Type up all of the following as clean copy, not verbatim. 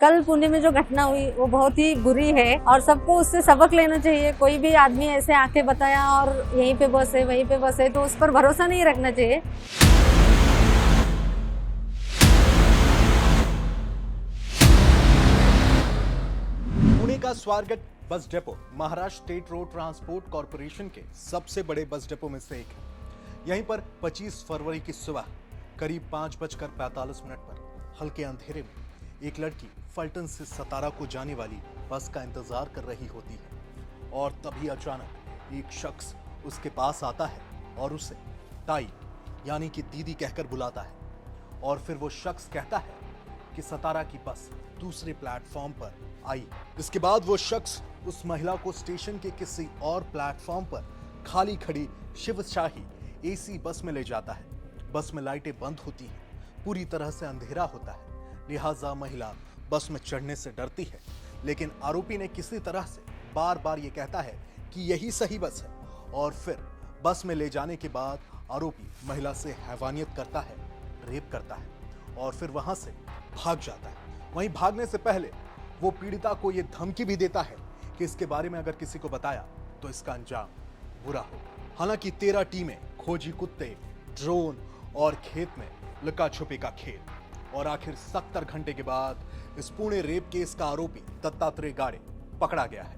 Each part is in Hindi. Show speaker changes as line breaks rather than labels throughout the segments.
कल पुणे में जो घटना हुई वो बहुत ही बुरी है और सबको उससे सबक लेना चाहिए। कोई भी आदमी ऐसे आके बताया और यहीं पे बस है वहीं पे बस है तो उस पर भरोसा नहीं रखना चाहिए।
पुणे का Swargate bus depot Maharashtra state road transport corporation के सबसे बड़े बस डिपो में से एक है। यहीं पर 25 फरवरी की सुबह करीब 5:45 पर हल्के अंधेरे में एक लड़की फल्टन से सतारा को जाने वाली बस का इंतजार कर रही होती है और तभी अचानक एक शख्स उसके पास आता है और उसे ताई यानी कि दीदी कहकर बुलाता है और फिर वो शख्स कहता है कि सतारा की बस दूसरे प्लेटफॉर्म पर आई। इसके बाद वो शख्स उस महिला को स्टेशन के किसी और प्लेटफॉर्म पर खाली खड़ी शिवशाही एसी बस में ले जाता है। बस में लाइटें बंद होती हैं, पूरी तरह से अंधेरा होता है, लिहाजा महिला बस में चढ़ने से डरती है। लेकिन आरोपी ने किसी तरह से बार बार ये कहता है कि यही सही बस है और फिर बस में ले जाने के बाद आरोपी महिला से हैवानियत करता है, रेप करता है और फिर वहां से भाग जाता है। वहीं भागने से पहले वो पीड़िता को ये धमकी भी देता है कि इसके बारे में अगर किसी को बताया तो इसका अंजाम बुरा होगा। हालांकि 13 टीमें, खोजी कुत्ते, ड्रोन और खेत में लुका छुपी का खेल और आखिर 70 घंटे के बाद इस पुणे रेप केस का आरोपी दत्तात्रेय गाड़े पकड़ा गया है।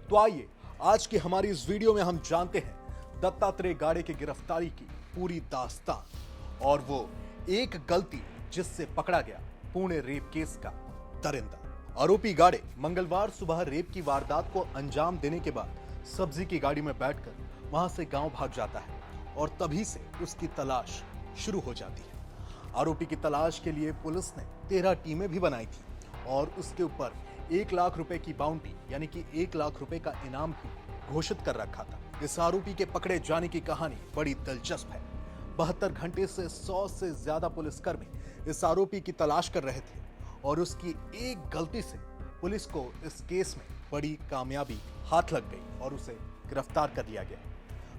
तो आइए आज की हमारी इस वीडियो में हम जानते हैं दत्तात्रेय गाड़े की गिरफ्तारी की पूरी दास्तान और वो एक गलती जिससे पकड़ा गया पुणे रेप केस का दरिंदा। आरोपी गाड़े मंगलवार सुबह रेप की वारदात को अंजाम देने के बाद सब्जी की गाड़ी में बैठकर वहां से गांव भाग जाता है और तभी से उसकी तलाश शुरू हो जाती है। आरोपी की तलाश के लिए पुलिस ने 13 टीमें भी बनाई थी और उसके ऊपर 1 लाख रुपए की बाउंटी यानी कि 1 लाख रुपए का इनाम भी घोषित कर रखा था। इस आरोपी के पकड़े जाने की कहानी बड़ी दिलचस्प है। 72 घंटे से 100 से ज्यादा पुलिसकर्मी इस आरोपी की तलाश कर रहे थे और उसकी एक गलती से पुलिस को इस केस में बड़ी कामयाबी हाथ लग गई और उसे गिरफ्तार कर लिया गया।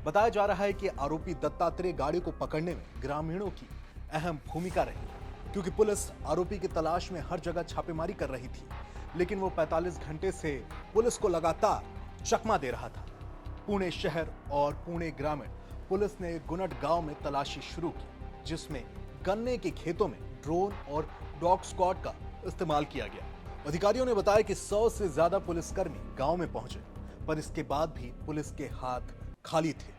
बताया जा रहा है कि आरोपी दत्तात्रेय गाड़े को पकड़ने में ग्रामीणों की अहम भूमिका रही क्योंकि पुलिस आरोपी की तलाश में हर जगह छापेमारी कर रही थी, लेकिन वो 45 घंटे से पुलिस को लगातार चकमा दे रहा था। पुणे शहर और पुणे ग्रामीण पुलिस ने गुनट गांव में तलाशी शुरू की जिसमें गन्ने के खेतों में ड्रोन और डॉग स्क्वाड का इस्तेमाल किया गया। अधिकारियों ने बताया कि 100 से ज्यादा पुलिसकर्मी गांव में पहुंचे पर इसके बाद भी पुलिस के हाथ खाली थे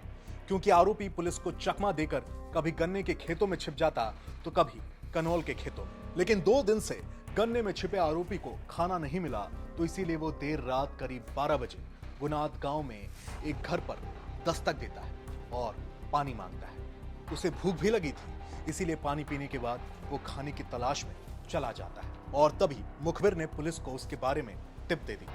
क्योंकि आरोपी पुलिस को चकमा देकर कभी गन्ने के खेतों में छिप जाता तो कभी कनौल के खेतों में। लेकिन 2 दिन से गन्ने में छिपे आरोपी को खाना नहीं मिला तो इसीलिए वो देर रात करीब 12 बजे गुनाद गांव में एक घर पर दस्तक देता है और पानी मांगता है। उसे भूख भी लगी थी, इसीलिए पानी पीने के बाद वो खाने की तलाश में चला जाता है और तभी मुखबिर ने पुलिस को उसके बारे में टिप दे दी,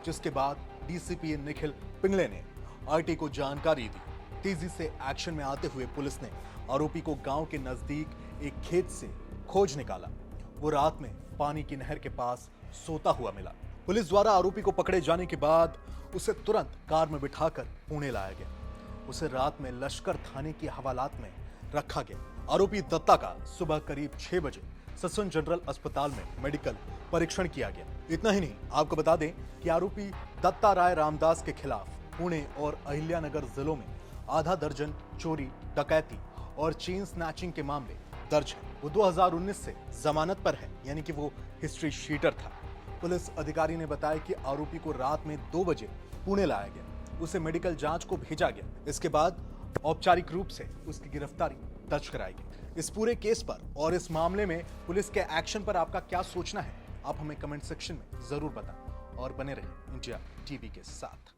जिसके बाद डीसीपी निखिल पिंगले ने आरटी को जानकारी दी। तेजी से एक्शन में आते हुए पुलिस ने आरोपी को गांव के नजदीक एक खेत से खोज निकाला। वो रात में पानी की नहर के पास सोता हुआ मिला। पुलिस द्वारा आरोपी को पकड़े जाने के बाद उसे तुरंत कार में बिठाकर पुणे लाया गया। उसे रात में लश्कर थाने की हवालात में रखा गया। आरोपी दत्ता का सुबह करीब 6 बजे ससन जनरल अस्पताल में मेडिकल परीक्षण किया गया। इतना ही नहीं, आपको बता दें कि आरोपी दत्ता राय रामदास के खिलाफ पुणे और अहिल्यानगर जिलों में आधा दर्जन चोरी, डकैती और चेन स्नैचिंग के मामले दर्ज हैं। वो 2019 से जमानत पर है यानी कि वो हिस्ट्री शीटर था। पुलिस अधिकारी ने बताया कि आरोपी को रात में 2 बजे पुणे लाया गया, उसे मेडिकल जांच को भेजा गया। इसके बाद औपचारिक रूप से उसकी गिरफ्तारी दर्ज कराई गई। इस पूरे केस पर और इस मामले में पुलिस के एक्शन पर आपका क्या सोचना है, आप हमें कमेंट सेक्शन में जरूर बताएं और बने रहें इंडिया टीवी के साथ।